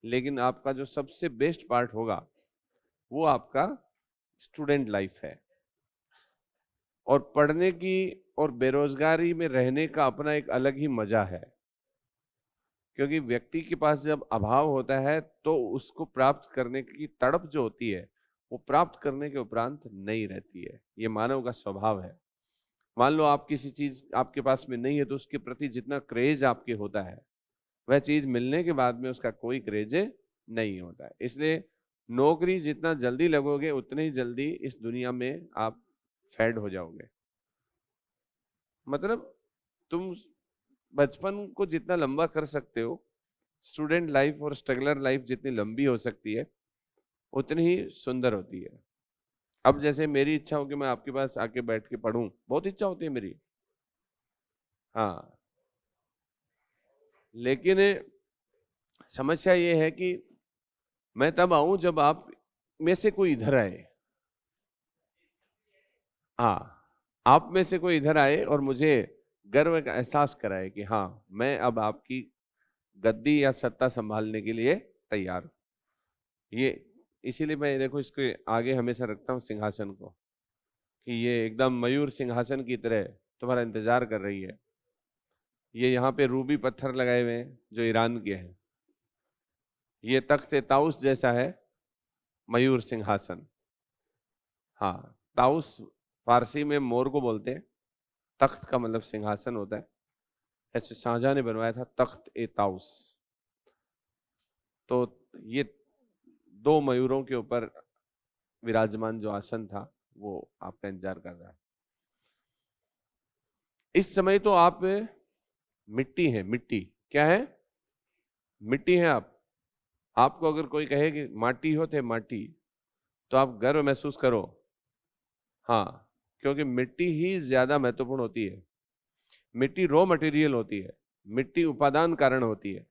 लेकिन आपका जो सबसे बेस्ट पार्ट होगा वो आपका स्टूडेंट लाइफ है। और पढ़ने की और बेरोजगारी में रहने का अपना एक अलग ही मजा है, क्योंकि व्यक्ति के पास जब अभाव होता है तो उसको प्राप्त करने की तड़प जो होती है वो प्राप्त करने के उपरांत नहीं रहती है। ये मानव का स्वभाव है। मान लो आप किसी चीज आपके पास में नहीं है तो उसके प्रति जितना क्रेज आपके होता है वह चीज मिलने के बाद में उसका कोई क्रेज नहीं होता है। इसलिए नौकरी जितना जल्दी लगोगे उतनी ही जल्दी इस दुनिया में आप फेड हो जाओगे। मतलब तुम बचपन को जितना लंबा कर सकते हो, स्टूडेंट लाइफ और स्ट्रगलर लाइफ जितनी लंबी हो सकती है उतनी ही सुंदर होती है। अब जैसे मेरी इच्छा हो कि मैं आपके पास आके बैठ के पढूं, बहुत इच्छा होती है मेरी। हाँ, लेकिन समस्या ये है कि मैं तब आऊं जब आप में से कोई इधर आए। हाँ, आप में से कोई इधर आए और मुझे गर्व का एहसास कराए कि हाँ, मैं अब आपकी गद्दी या सत्ता संभालने के लिए तैयार हूं। ये इसीलिए मैं देखो इसके आगे हमेशा रखता हूँ सिंहासन को, कि ये एकदम मयूर सिंहासन की तरह तुम्हारा इंतजार कर रही है। ये यहाँ पे रूबी पत्थर लगाए हुए हैं जो ईरान के हैं। ये तख्त ताउस जैसा है मयूर सिंहासन। हाँ, ताउस फारसी में मोर को बोलते हैं, तख्त का मतलब सिंहासन होता है। ऐसे शाहजहां ने बनवाया था तख्त ए ताउस। तो ये दो मयूरों के ऊपर विराजमान जो आसन था वो आपका इंतजार कर रहा है। इस समय तो आप मिट्टी है। मिट्टी क्या है? मिट्टी है आप। आपको अगर कोई कहे कि माटी हो थे माटी, तो आप गर्व महसूस करो। हाँ, क्योंकि मिट्टी ही ज्यादा महत्वपूर्ण होती है। मिट्टी रॉ मटेरियल होती है। मिट्टी उपादान कारण होती है।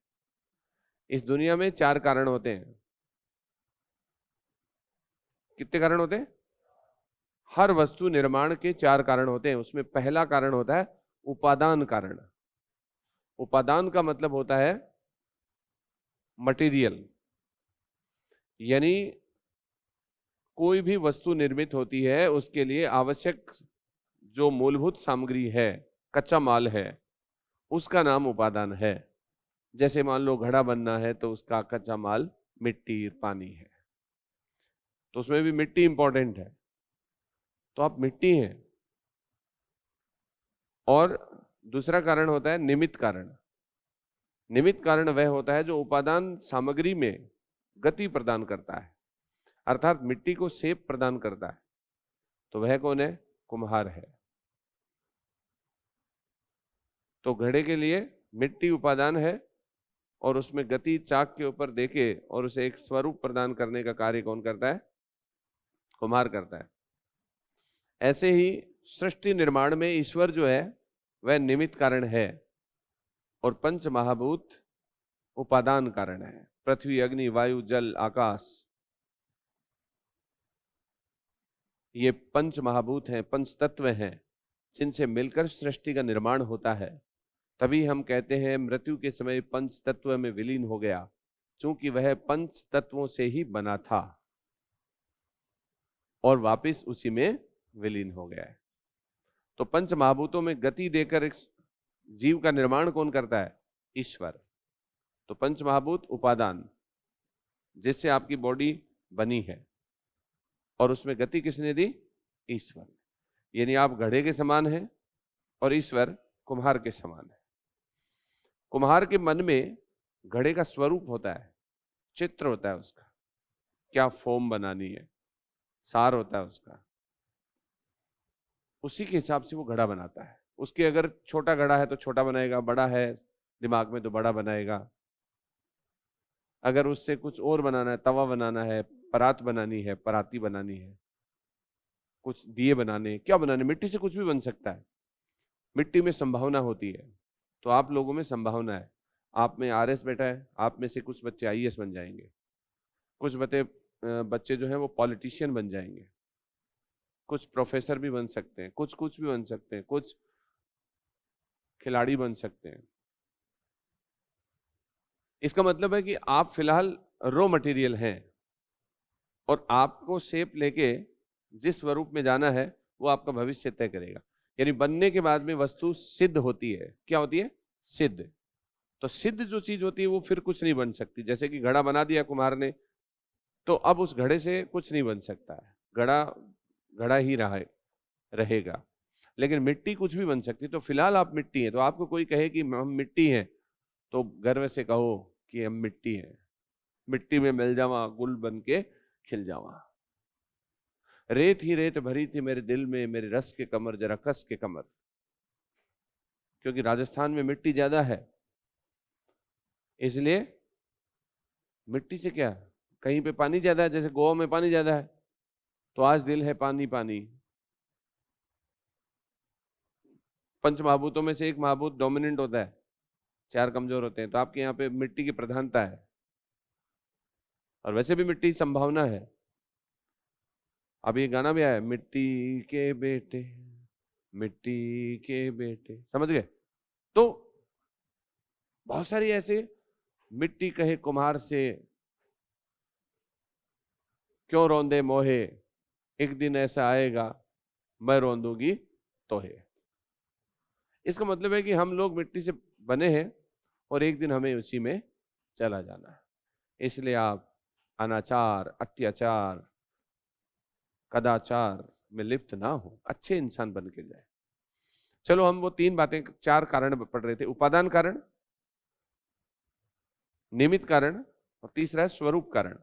इस दुनिया में चार कारण होते हैं। कितने कारण होते हैं? हर वस्तु निर्माण के चार कारण होते हैं। उसमें पहला कारण होता है उपादान कारण। उपादान का मतलब होता है मटेरियल, यानी कोई भी वस्तु निर्मित होती है उसके लिए आवश्यक जो मूलभूत सामग्री है, कच्चा माल है, उसका नाम उपादान है। जैसे मान लो घड़ा बनना है तो उसका कच्चा माल मिट्टी पानी है, तो उसमें भी मिट्टी इंपॉर्टेंट है। तो आप मिट्टी हैं। और दूसरा कारण होता है निमित्त कारण। निमित्त कारण वह होता है जो उपादान सामग्री में गति प्रदान करता है, अर्थात मिट्टी को शेप प्रदान करता है। तो वह कौन है? कुम्हार है। तो घड़े के लिए मिट्टी उपादान है और उसमें गति चाक के ऊपर देके और उसे एक स्वरूप प्रदान करने का कार्य कौन करता है? कुम्हार करता है। ऐसे ही सृष्टि निर्माण में ईश्वर जो है वह निमित्त कारण है और पंच महाभूत उपादान कारण है। पृथ्वी, अग्नि, वायु, जल, आकाश, ये पंच महाभूत हैं, पंच तत्व हैं, जिनसे मिलकर सृष्टि का निर्माण होता है। तभी हम कहते हैं मृत्यु के समय पंच तत्व में विलीन हो गया, क्योंकि वह पंच तत्वों से ही बना था और वापिस उसी में विलीन हो गया है। तो पंच महाभूतों में गति देकर इस जीव का निर्माण कौन करता है? ईश्वर। तो पंच महाभूत उपादान, जिससे आपकी बॉडी बनी है, और उसमें गति किसने दी? ईश्वर। यानी आप घड़े के समान हैं और ईश्वर कुम्हार के समान है। कुम्हार के मन में घड़े का स्वरूप होता है, चित्र होता है उसका, क्या फॉर्म बनानी है, सार होता है उसका। उसी के हिसाब से वो घड़ा बनाता है। उसके अगर छोटा घड़ा है तो छोटा बनाएगा, बड़ा है दिमाग में तो बड़ा बनाएगा। अगर उससे कुछ और बनाना है, तवा बनाना है, परात बनानी है, पराती बनानी है, कुछ दिए बनाने, क्या बनाने, मिट्टी से कुछ भी बन सकता है। मिट्टी में संभावना होती है। तो आप लोगों में संभावना है। आप में आरएस बैठा है, आप में से कुछ बच्चे आईएएस बन जाएंगे, कुछ बच्चे जो हैं वो पॉलिटिशियन बन जाएंगे, कुछ प्रोफेसर भी बन सकते हैं, कुछ कुछ भी बन सकते हैं, कुछ खिलाड़ी बन सकते हैं। इसका मतलब है कि आप फिलहाल रॉ मटेरियल हैं और आपको शेप लेके जिस स्वरूप में जाना है वो आपका भविष्य तय करेगा। यानी बनने के बाद में वस्तु सिद्ध होती है। क्या होती है? सिद्ध। तो सिद्ध जो चीज होती है वो फिर कुछ नहीं बन सकती। जैसे कि घड़ा बना दिया कुम्हार ने, तो अब उस घड़े से कुछ नहीं बन सकता है, घड़ा घड़ा ही रहेगा। लेकिन मिट्टी कुछ भी बन सकती है। तो फिलहाल आप मिट्टी हैं, तो आपको कोई कहे कि हम मिट्टी हैं, तो गर्व से कहो कि हम मिट्टी हैं, मिट्टी में मिल जावा, गुल बन के खिल जावा। रेत ही रेत भरी थी मेरे दिल में, मेरे रस के कमर जरा कस के कमर। क्योंकि राजस्थान में मिट्टी ज्यादा है, इसलिए मिट्टी से क्या, कहीं पे पानी ज्यादा है, जैसे गोवा में पानी ज्यादा है, तो आज दिल है पानी पानी। पंच महाभूतों में से एक महाभूत डोमिनेंट होता है, चार कमजोर होते हैं। तो आपके यहाँ पे मिट्टी की प्रधानता है, और वैसे भी मिट्टी संभावना है। अब ये गाना भी आया, मिट्टी के बेटे, मिट्टी के बेटे, समझ गए? तो बहुत सारी ऐसे, मिट्टी कहे कुम्हार से क्यों रोंदे मोहे, एक दिन ऐसा आएगा मैं रोंदूंगी तोहे। इसका मतलब है कि हम लोग मिट्टी से बने हैं और एक दिन हमें उसी में चला जाना है। इसलिए आप अनाचार, अत्याचार, कदाचार में लिप्त ना हो, अच्छे इंसान बन के जाए। चलो, हम वो तीन बातें, चार कारण पढ़ रहे थे। उपादान कारण, निमित्त कारण, और तीसरा है स्वरूप कारण।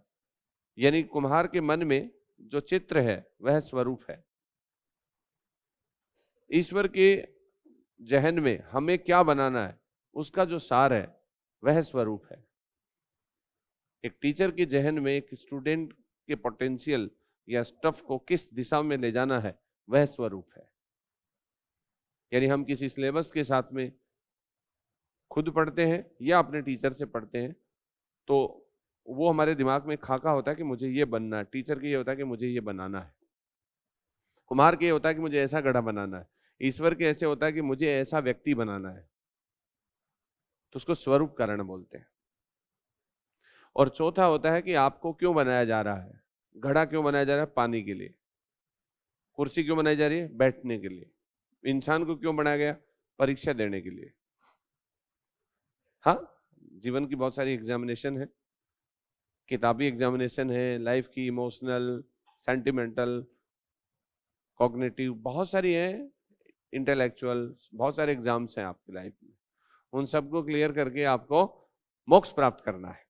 यानी कुम्हार के मन में जो चित्र है वह स्वरूप है। ईश्वर के जहन में हमें क्या बनाना है उसका जो सार है वह स्वरूप है। एक टीचर के जहन में एक स्टूडेंट के पोटेंशियल या स्टफ को किस दिशा में ले जाना है वह स्वरूप है। यानी हम किसी सिलेबस के साथ में खुद पढ़ते हैं या अपने टीचर से पढ़ते हैं, तो वो हमारे दिमाग में खाका होता है कि मुझे ये बनना है। टीचर के ये होता है कि मुझे ये बनाना है। कुम्हार के ये होता है कि मुझे ऐसा घड़ा बनाना है। ईश्वर के ऐसे होता है कि मुझे ऐसा व्यक्ति बनाना है। तो उसको स्वरूप कारण बोलते हैं। और चौथा होता है कि आपको क्यों बनाया जा रहा है। घड़ा क्यों बनाया जा रहा है? पानी के लिए। कुर्सी क्यों बनाई जा रही है? बैठने के लिए। इंसान को क्यों बनाया गया? परीक्षा देने के लिए। हाँ, जीवन की बहुत सारी एग्जामिनेशन है, किताबी एग्जामिनेशन है, लाइफ की इमोशनल, सेंटिमेंटल, कॉग्निटिव, बहुत सारी है, इंटेलेक्चुअल, बहुत सारे एग्जाम्स हैं आपकी लाइफ में। उन सबको क्लियर करके आपको मोक्ष प्राप्त करना है।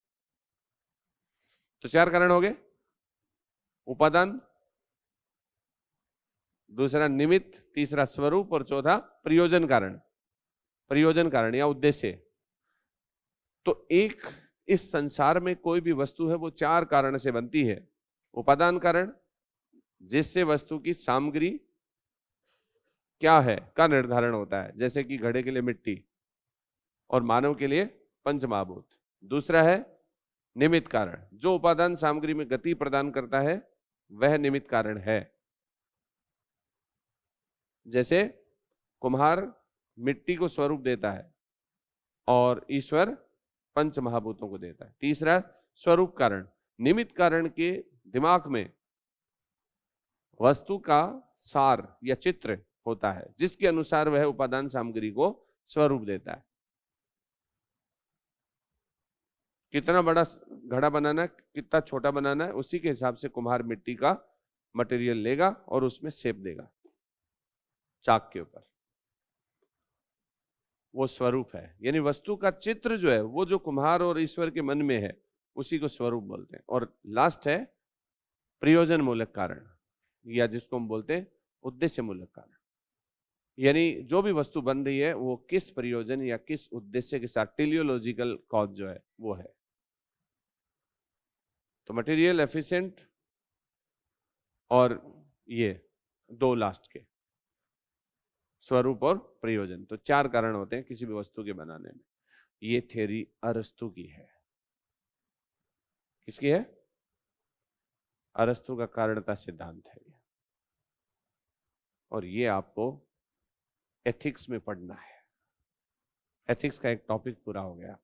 तो चार कारण हो गए, उपादान, दूसरा निमित्त, तीसरा स्वरूप, और चौथा प्रयोजन कारण। प्रयोजन कारण या उद्देश्य। तो एक, इस संसार में कोई भी वस्तु है वो चार कारण से बनती है। उपादान कारण, जिससे वस्तु की सामग्री क्या है का निर्धारण होता है, जैसे कि घड़े के लिए मिट्टी और मानव के लिए पंचमहाभूत। दूसरा है निमित्त कारण, जो उपादान सामग्री में गति प्रदान करता है वह निमित्त कारण है। जैसे कुम्हार मिट्टी को स्वरूप देता है और ईश्वर पंच महाभूतों को देता है। तीसरा स्वरूप कारण, निमित्त कारण के दिमाग में वस्तु का सार या चित्र होता है जिसके अनुसार वह उपादान सामग्री को स्वरूप देता है। कितना बड़ा घड़ा बनाना है, कितना छोटा बनाना है, उसी के हिसाब से कुम्हार मिट्टी का मटेरियल लेगा और उसमें शेप देगा चाक के ऊपर। वो स्वरूप है। यानी वस्तु का चित्र जो है वो जो कुम्हार और ईश्वर के मन में है उसी को स्वरूप बोलते हैं। और लास्ट है प्रयोजन मूलक कारण, या जिसको हम बोलते हैं उद्देश्य मूलक कारण। यानी जो भी वस्तु बन रही है वो किस प्रयोजन या किस उद्देश्य के साथ, टेलियोलॉजिकल कॉज जो है वो है। तो मटेरियल, एफिशिएंट, और ये दो लास्ट के, स्वरूप और प्रयोजन। तो चार कारण होते हैं किसी भी वस्तु के बनाने में। ये थ्योरी अरस्तु की है। किसकी है? अरस्तु का कारणता सिद्धांत है। और ये आपको एथिक्स में पढ़ना है। एथिक्स का एक टॉपिक पूरा हो गया।